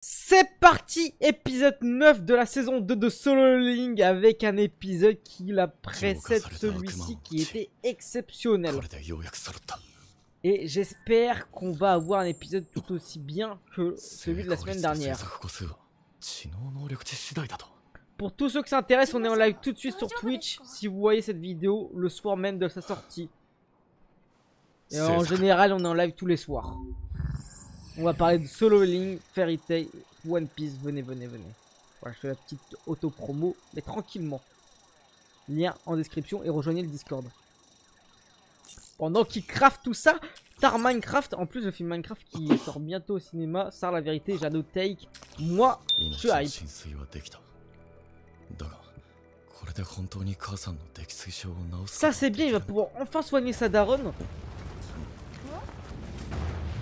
C'est parti, épisode 9 de la saison 2 de Solo Leveling avec un épisode qui la précède celui-ci qui était exceptionnel. Et j'espère qu'on va avoir un épisode tout aussi bien que celui de la semaine dernière. Pour tous ceux qui s'intéressent, on est en live tout de suite sur Twitch si vous voyez cette vidéo le soir même de sa sortie. Et en général, on est en live tous les soirs. On va parler de Solo Leveling, Fairy Tail, One Piece, venez. Voilà, je fais la petite auto-promo, mais tranquillement. Lien en description et rejoignez le Discord. Pendant qu'il craft tout ça, Star Minecraft, en plus le film Minecraft qui sort bientôt au cinéma, Star la vérité, Shadow Take, moi, je suis hype. Ça c'est bien, il va pouvoir enfin soigner sa daronne.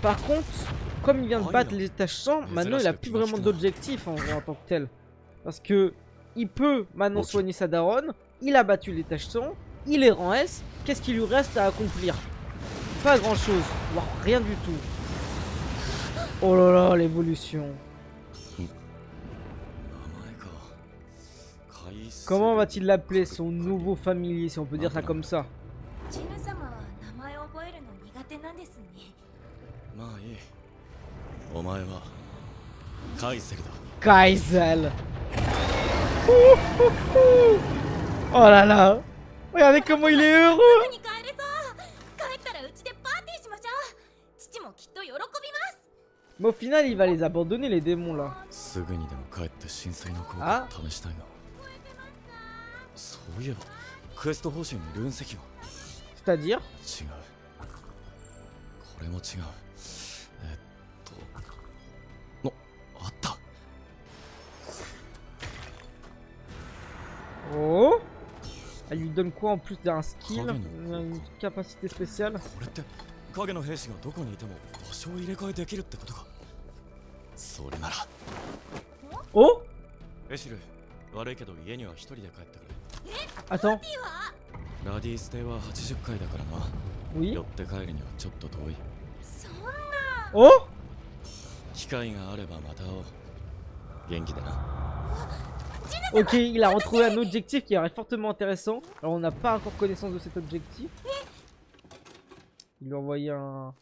Par contre, comme il vient de battre les tâches 100, maintenant il a plus vraiment d'objectif en vrai en tant que tel. Parce que il peut maintenant soigner sa daronne, il a battu les tâches 100, il est rang S, qu'est-ce qu'il lui reste à accomplir? Pas grand chose, voire rien du tout. Oh là là, l'évolution. Comment va-t-il l'appeler son nouveau familier, si on peut dire ça comme ça? Kaizel. Oh là là. Regardez comment il est heureux. Mais au final il va les abandonner les démons là. Ah. C'est-à-dire? Oh, elle lui donne quoi en plus d'un skill, une capacité spéciale? Oh, attends. Oui. Oh. Ok, il a retrouvé un objectif qui est fortement intéressant. Alors on n'a pas encore connaissance de cet objectif. Il lui a envoyé un...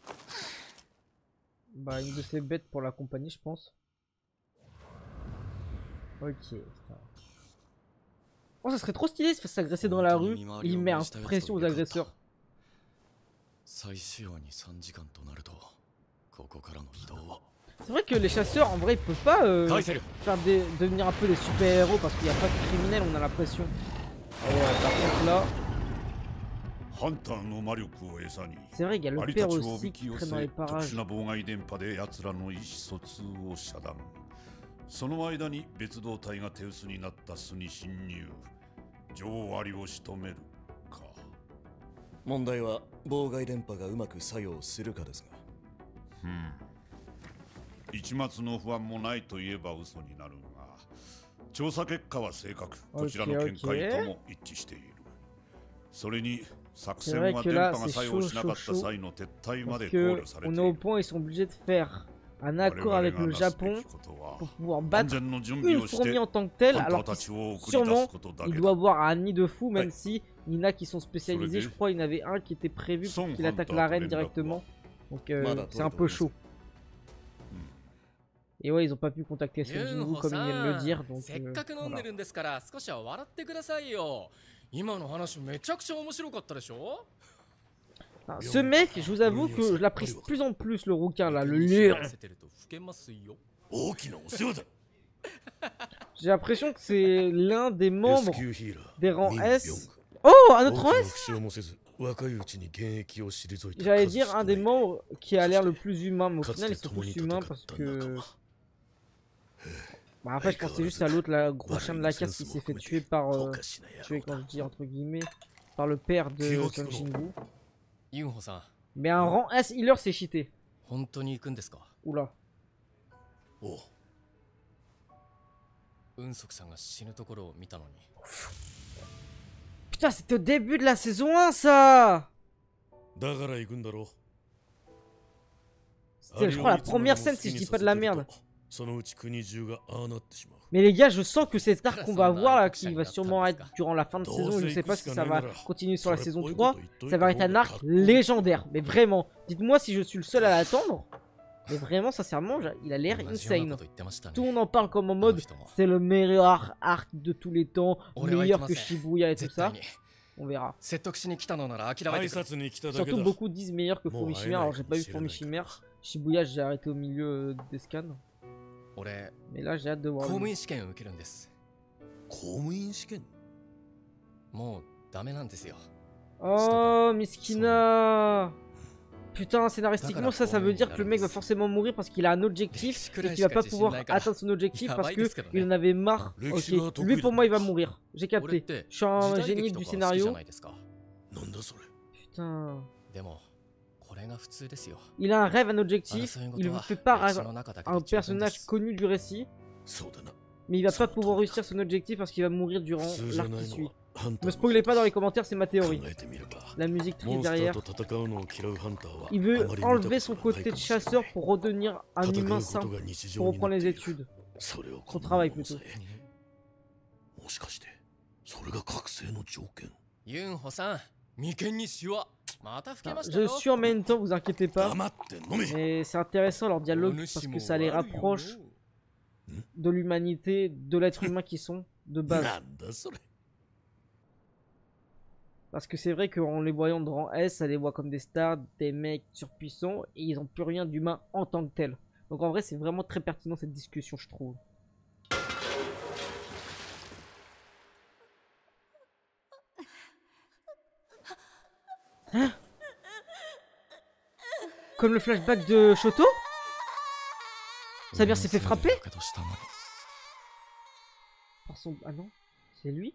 une de ses bêtes pour l'accompagner, je pense. Ok. Oh, ça serait trop stylé de se faire s'agresser dans la rue et il met un pression aux agresseurs. C'est vrai que les chasseurs, en vrai, ils peuvent pas faire devenir un peu des super-héros parce qu'il n'y a pas de criminels, on a l'impression. Ah ouais, par contre là... C'est vrai, il y a le père aussi qui traîne dans les parages. C'est vrai que là c'est chaud parce qu'on est au point, ils sont obligés de faire un accord avec le Japon pour pouvoir battre une fourmi en tant que telle, alors que sûrement il doit avoir un nid de fou, même si il y en a qui sont spécialisés, je crois il y en avait un qui était prévu pour qu'il attaque la reine directement, donc c'est un peu chaud. Et ouais, ils ont pas pu contacter Son Jinwoo comme ils viennent de le dire, donc voilà. Ce mec, je vous avoue que je l'apprécie de plus en plus, le rouquin là, le lion. J'ai l'impression que c'est l'un des membres des rangs S. Oh, un autre rang S. J'allais dire un des membres qui a l'air le plus humain, mais au final ils sont tous humains parce que... Bah en fait je pensais juste à l'autre, la gros chien de la casse qui s'est fait tuer par... tuer quand je dis entre guillemets, par le père de Son Jinwoo. Mais un rang S healer c'est cheaté. Oula. Putain, c'était au début de la saison 1 ça. C'était je crois la première scène si je dis pas de la merde. Mais les gars, je sens que cet arc qu'on va voir là, qui va sûrement être durant la fin de saison, je sais pas si ça va continuer sur la saison 3, ça va être un arc légendaire. Mais vraiment, dites-moi si je suis le seul à l'attendre. Mais vraiment, sincèrement, il a l'air insane. Tout le monde en parle comme en mode, c'est le meilleur arc de tous les temps, meilleur que Shibuya et tout ça. On verra. Surtout beaucoup disent meilleur que Fumishima. Alors j'ai pas vu Fumishima. Shibuya, j'ai arrêté au milieu des scans. Mais là, j'ai hâte de voir. Oh, Miskina. Putain, scénaristiquement, ça veut dire que le mec va forcément mourir parce qu'il a un objectif et qu'il va pas pouvoir atteindre son objectif parce qu'il en avait marre. Ok, lui pour moi, il va mourir. J'ai capté. Je suis un génie du scénario. Putain. Il a un rêve, un objectif. Il fait part à un personnage connu du récit. Mais il va pas pouvoir réussir son objectif parce qu'il va mourir durant l'arc qui suit. Me spoilez pas dans les commentaires, c'est ma théorie. La musique triste derrière. Il veut enlever son côté de chasseur pour redevenir un humain simple, pour reprendre les études. Son travail plutôt. Je suis en même temps, vous inquiétez pas. Mais c'est intéressant leur dialogue parce que ça les rapproche de l'humanité, de l'être humain qui sont de base. Parce que c'est vrai qu'en les voyant dans S, ça les voit comme des stars, des mecs surpuissants, et ils n'ont plus rien d'humain en tant que tel. Donc en vrai, c'est vraiment très pertinent cette discussion, je trouve. Hein? Comme le flashback de Shoto? Samir s'est fait frapper? Par son... Ah non? C'est lui?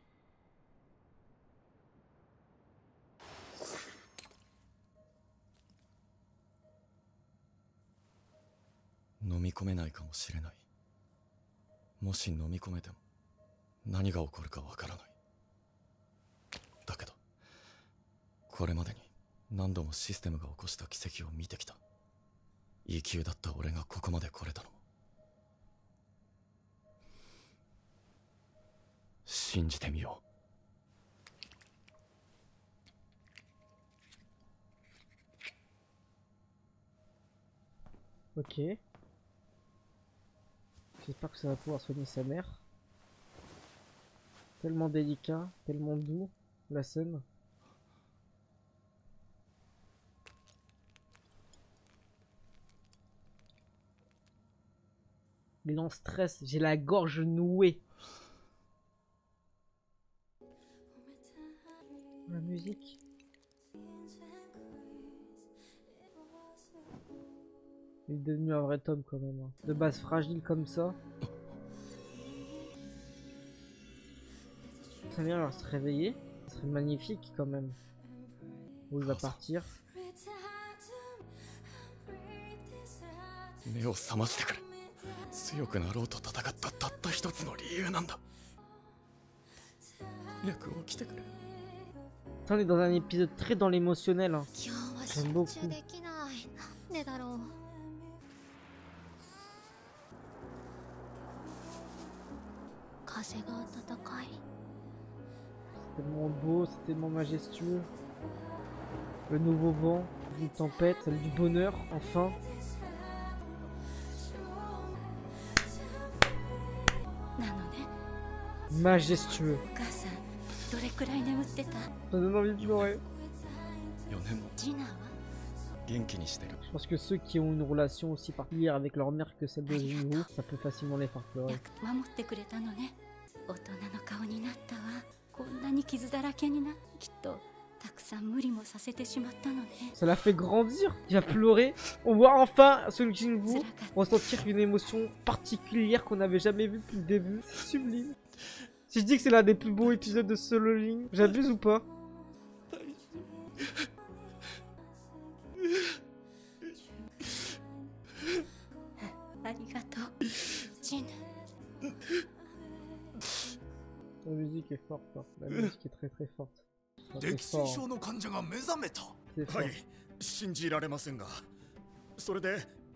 Ok. J'espère que ça va pouvoir soigner sa mère. Tellement délicat, tellement doux, la scène. Il est en stress, j'ai la gorge nouée. La musique. Il est devenu un vrai homme quand même. De base fragile comme ça. Ça vient alors se réveiller. Ce serait magnifique quand même. Où il va partir. On est dans un épisode très dans l'émotionnel. Hein. J'aime beaucoup. C'est tellement beau, c'est tellement majestueux. Le nouveau vent, une tempête, celle du bonheur, enfin. Majestueux. Ça donne envie de pleurer. Je pense que ceux qui ont une relation aussi particulière avec leur mère que celle de Jinwoo, ça peut facilement les faire pleurer. Ça l'a fait grandir, il a pleuré. On voit enfin ce Jinwoo ressentir une émotion particulière qu'on n'avait jamais vue depuis le début. C'est sublime. Si je dis que c'est l'un des plus beaux épisodes de Solo Leveling, j'abuse ou pas? La musique est forte, hein. La musique est très très forte. C'est fort. C'est fort.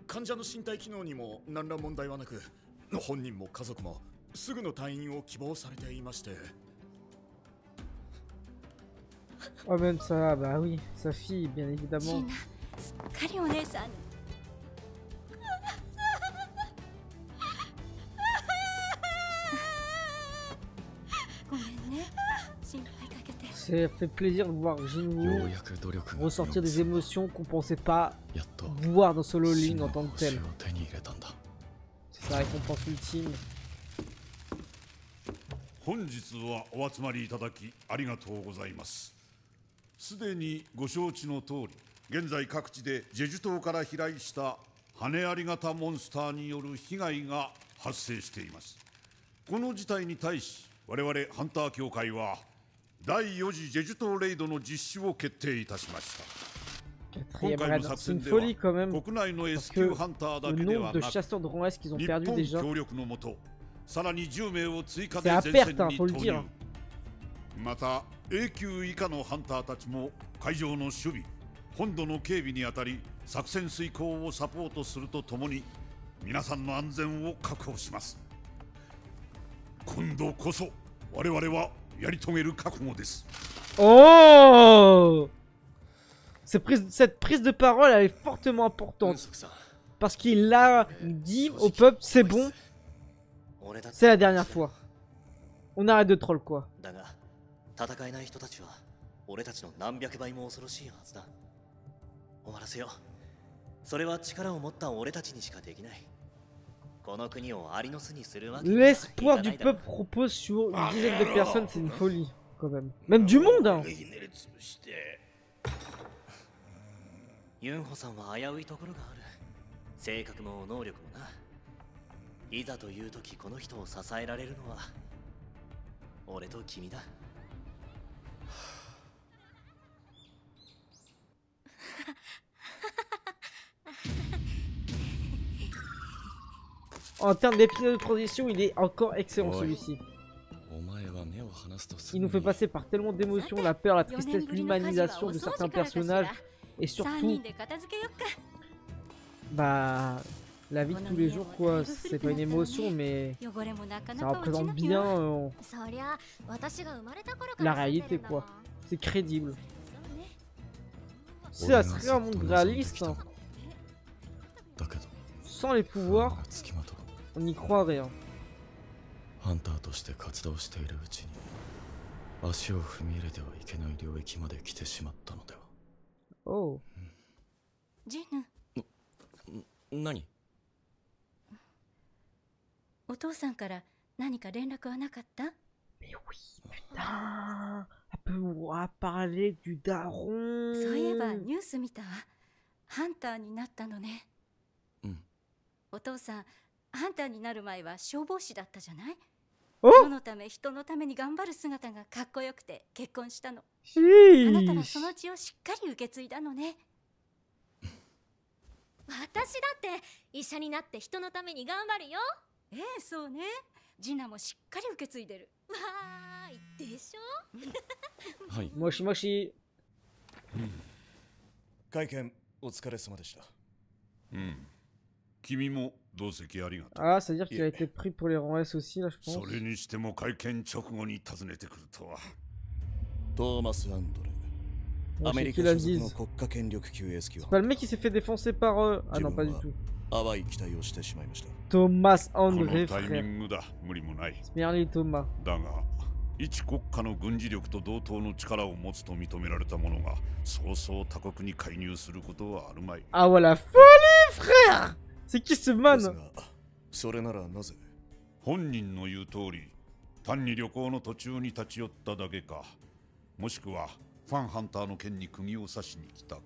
患者の身体機能にも何ら問題はなく、本人も家族もすぐの退院を希望されていまして。Oh même ça, bah oui, sa fille, bien évidemment. すっかりお姉さん。ごめんね。心配かけて。Ça fait plaisir de voir Jinwoo ressortir des émotions qu'on pensait pas voir dans Solo Leveling en tant que tel. C'est sa récompense ultime. 本日はお集まりいただきありがとうございます。すでにご承知の通り、現在各地でジェジュ島から飛来した羽あり型モンスターによる被害が発生しています。この事態に対し我々ハンター協会は第4次ジェジュ島レイドの実施を決定いたしました。今回の作戦では国内の S 級ハンターだけではなく、日本協力のもとさらに10名を追加で前線に投入。また A 級以下のハンターたちも海上の守備、本土の警備にあたり作戦遂行をサポートするとともに皆さんの安全を確保します。今度こそ我々はやり遂げる覚悟です。Oh! Cette prise de parole elle est fortement importante parce qu'il a dit au peuple c'est bon, c'est la dernière fois. On arrête de troll quoi. 戦えない人たちは俺たちの何百倍も恐ろしいはずだ。終わらせよう。それは力を持った俺たちにしかできない。この国をアリの巣にするわけ。L'espoir du peuple repose sur une dizaine de personnes, c'est une folie quand même. Même du monde hein. ユンホさんは危ういところがある。性格も能力もな。いざという時この人を支えられるのは俺と君だ。En termes d'épisode de transition, il est encore excellent celui-ci. Il nous fait passer par tellement d'émotions, la peur, la tristesse, l'humanisation de certains personnages et surtout, bah, la vie de tous les jours quoi. C'est pas une émotion mais ça représente bien la réalité quoi. C'est crédible. Ça serait un monde réaliste. Hein. Sans les pouvoirs, on n'y croirait. Hein. Oh. ジヌ。何？お父さんから何か連絡はなかった？ Mais oui, putain. Elle peut parler du daron. そういえばニュース見た。ハンターになったのね。うん。お父さん、ハンターになる前は消防士だったじゃない？お？世のため人のために頑張る姿がかっこよくて結婚したの。あなたはその血をしっかり受け継いだのね。私だって医者になって人のために頑張るよ。ええ、そうね。ジナもしっかり受け継いでる。わーいでしょ。はい。もしもし。会見お疲れ様でした。うん。君も同席ありがとう。Ah, c'est-à-dire qu'il a été pris pour les rangs S aussi là, je pense. それにしても会見直後に訪ねてくるとは。トーマス・アンドレ。アメリカ所属の国家権力級 S級。C'est pas le mec qui s'est fait défoncer par eux. Ah non, pas du tout. 淡い期待をしてしまいました。Thomas André このタイミングだ。無理もない。Merly Thomas。だが、一国家の軍事力と同等の力を持つと認められた者が、そうそう他国に介入することはあるまい。Ah voilà, folie, frère! C'est qui ce man? それならなぜ？本人の言う通り、単に旅行の途中に立ち寄っただけか、もしくはファンハンターの件に釘を刺しに来たか、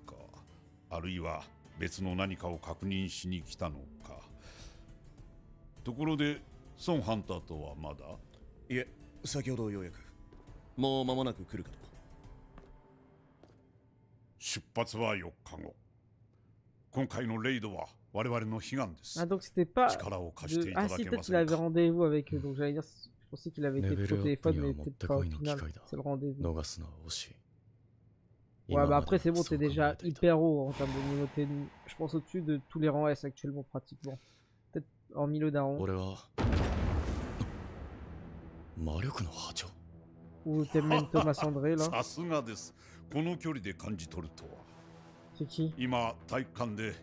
あるいは別の何かを確認しに来たのか。ところで、ソンハンターとはまだ？いえ、先ほどようやく。もう間もなく来るかと。出発は4日後。今回のレイドは我々の悲願です。Ah donc c'était pas de... Ah si, peut-être qu'il avait rendez-vous avec eux, donc j'allais dire, je pensais qu'il avait été pris au téléphone, mais peut-être pas au final, c'est le rendez-vous. Ouais, bah après, c'est bon, t'es déjà hyper haut en termes de niveau. T'es, je pense, au-dessus de tous les rangs S actuellement, pratiquement. Peut-être hormis le daron. Ou t'es même Thomas André, là. さすがです。この距離で感じ取るとは。 C'est qui? 今、体育館で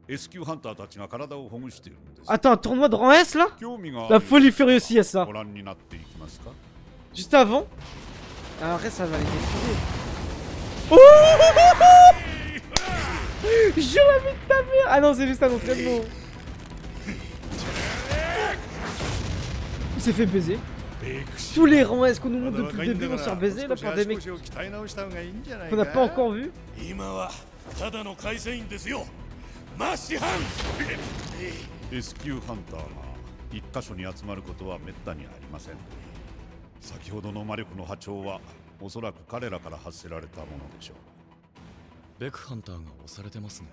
S 級ハンターたちが体をほぐしているんです。 Attends, un tournoi de rang S, là? 興味があ La る folie furieuse, il y a ça. ご覧になっていきますか Juste avant. Après, ça va les détruire. Oh je la vie de ta mère. Ah non, c'est juste un entraînement. Il s'est fait baiser. Tous les rangs S qu'on nous montre depuis le début vont se faire baiser là par des mecs qu'on n'a pas encore vu. S 級ハンターが一箇所に集まることはめったにありません。先ほどの魔力の波長はおそらく彼らから発せられたものでしょう。ベクハンターが押されてますね。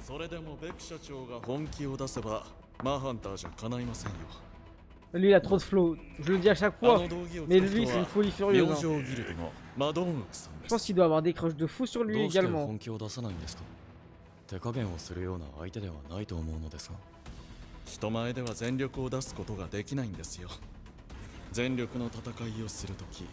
それでもベク社長が本気を出せばマハンターじゃ叶いませんよ。 Lui il a trop de flow, je le dis à chaque fois, mais lui c'est une folie furieuse. Hein. Je pense qu'il doit avoir des crushs de fou sur lui également. 手加減をするような相手ではないと思うのですが、人前では全力を出すことができないんですよ。全力の戦いをするとき、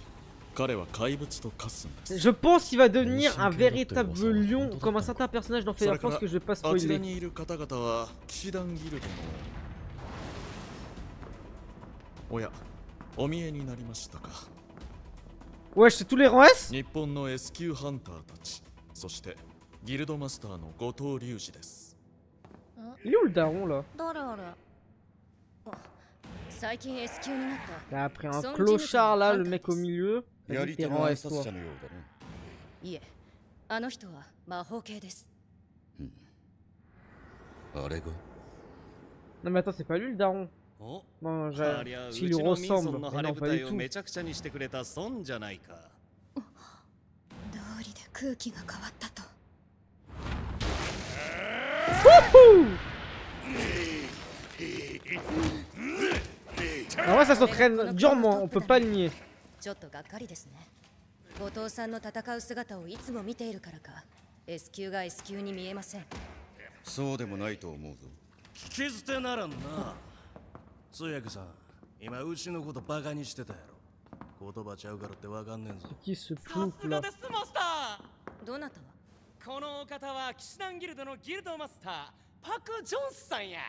彼は怪物と化すんです。 Je pense qu'il va devenir un véritable lion comme un certain personnage dans Fire Force que je vais pas あちら spoiler. にいる方々は騎士団ギルドのおや、お見えになりましたか。 Ouais, c'est tous les rangs S? 日本の S 級ハンターたち、そしてギルドマスターの後藤隆二です。 Il est où le daron là? 誰あれ。最近 S 級になった。 Il a pris un clochard là, le mec au milieu. やり T'es 手 rangs の S 暗殺 toi. 者のようだね。いえ、あの人は魔法系です。あれが Non mais attends, c'est pas lui le daron. Non, s'il lui ressemble. Mais non, pas du tout. めちゃくちゃにしてくれた孫じゃないか。道理で空気が変わったと。 En vrai, ça s'entraîne durement, on peut pas le nier. ちょっとがっかりですね。後藤さんの戦う姿をいつも見ているからか、S 級が S 級に見えません。そうでもないと思うぞ。聞き捨てならんな。通訳さん、今うちのことバカにしてたやろ。言葉ちゃうからってわかんねんぞ。Qui se plouffe là? ですマスタどなたは？ー。このお方は騎士団ギルドのギルドマスターパク・ジョンスさんや。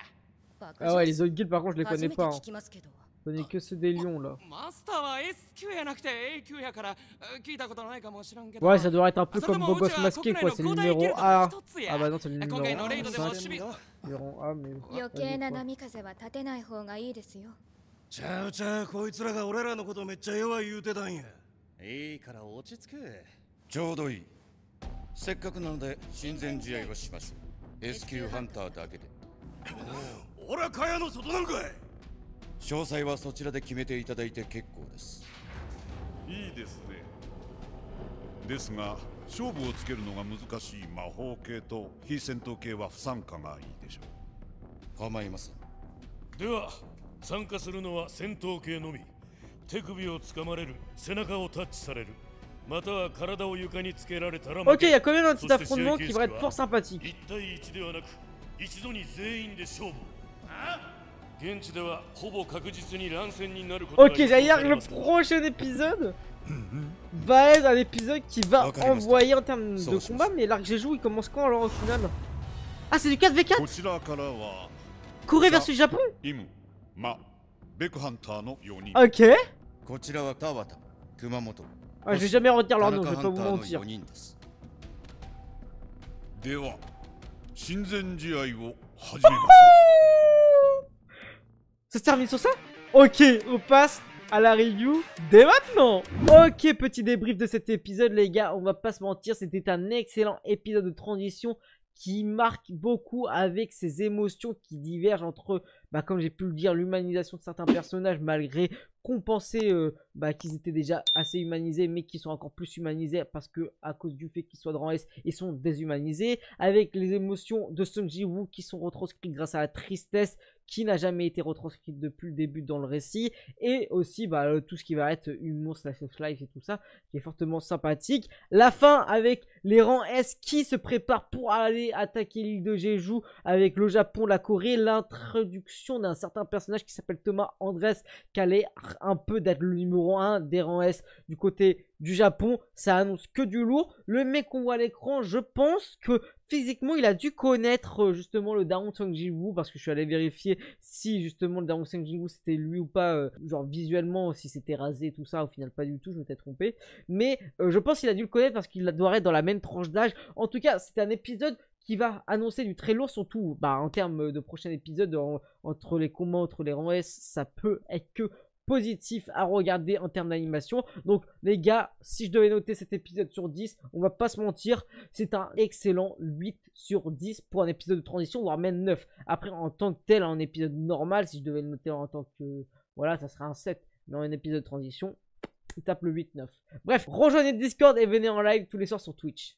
Ah ouais, les autres guilds par contre, je les connais pas. Hein. 聞きますけど。 Je connais que ceux des lions là. マスターは S 級やなくて A 級やから聞いたことないかもしれんけど。 Ouais, ça devrait être un peu comme Bogos masqué quoi, c'est le numéro A. Ah bah non, c'est le numéro 5. Numéro A, mais. 余計な波風は立てない方がいいですよ。ちゃうちゃう、こいつらが俺らのことめっちゃ弱い言うてたんや。いいから落ち着け。ちょうどいい。せっかくなので親善試合をします。S 級ハンターだけで。俺は蚊帳の外なんかい。詳細はそちらで決めていただいて結構です。いいですね。ですが、勝負をつけるのが難しい魔法系と非戦闘系は不参加がいいでしょう。構いません。では、参加するのは戦闘系のみ。手首を掴まれる、背中をタッチされる。または体を床につけられたら。 Ok, il y a quand même un petit affrontement qui va être fort sympathique. 1対1ではなく、一度に全員で勝負。現地ではほぼ確実に乱戦になることが。 Ok, j'allais dire que le prochain épisode va être un épisode qui va envoyer en termes de combat, mais l'arc j'ai joué il commence quand alors au final? Ah, c'est du 4v4? こちらからは Corée versus Japon? イム、マ、ベクハンターの4人。 Ok. こちらは田畑、熊本。 Ah, je vais jamais retenir leur nom, je vais pas vous mentir. では、親善試合を始めます。 Ça se termine sur ça? Ok, on passe à la review dès maintenant. Ok, petit débrief de cet épisode les gars, on va pas se mentir, c'était un excellent épisode de transition qui marque beaucoup avec ses émotions qui divergent entre, comme j'ai pu le dire, l'humanisation de certains personnages malgré compenser qu'ils étaient déjà assez humanisés mais qui sont encore plus humanisés parce que à cause du fait qu'ils soient de rang S, ils sont déshumanisés, avec les émotions de Sung Ji Woo qui sont retranscrites grâce à la tristesse qui n'a jamais été retranscrite depuis le début dans le récit, et aussi bah, tout ce qui va être humour, slash of life et tout ça, qui est fortement sympathique. La fin avec les rangs S qui se préparent pour aller attaquer l'île de Jeju avec le Japon, la Corée, l'introduction d'un certain personnage qui s'appelle Thomas Andrés, qui allait un peu d'être le numéro 1 des rangs S du côté du Japon. Ça annonce que du lourd. Le mec qu'on voit à l'écran, je pense que physiquement il a dû connaître justement le daron Song Ji-woo, parce que je suis allé vérifier si justement le daron Song Ji-woo c'était lui ou pas, genre visuellement, si c'était rasé tout ça. Au final pas du tout, je m'étais trompé, mais je pense qu'il a dû le connaître parce qu'il doit être dans la même tranche d'âge. En tout cas c'est un épisode qui va annoncer du très lourd, surtout bah, en termes de prochain épisode, entre les combats entre les rangs S, ça peut être que positif à regarder en termes d'animation. Donc les gars, si je devais noter cet épisode sur 10, on va pas se mentir, c'est un excellent 8 sur 10 pour un épisode de transition, voire même 9. Après en tant que tel, un épisode normal, si je devais le noter en tant que... voilà, ça serait un 7. Mais en un épisode de transition, il tape le 8-9. Bref, rejoignez le Discord et venez en live tous les soirs sur Twitch.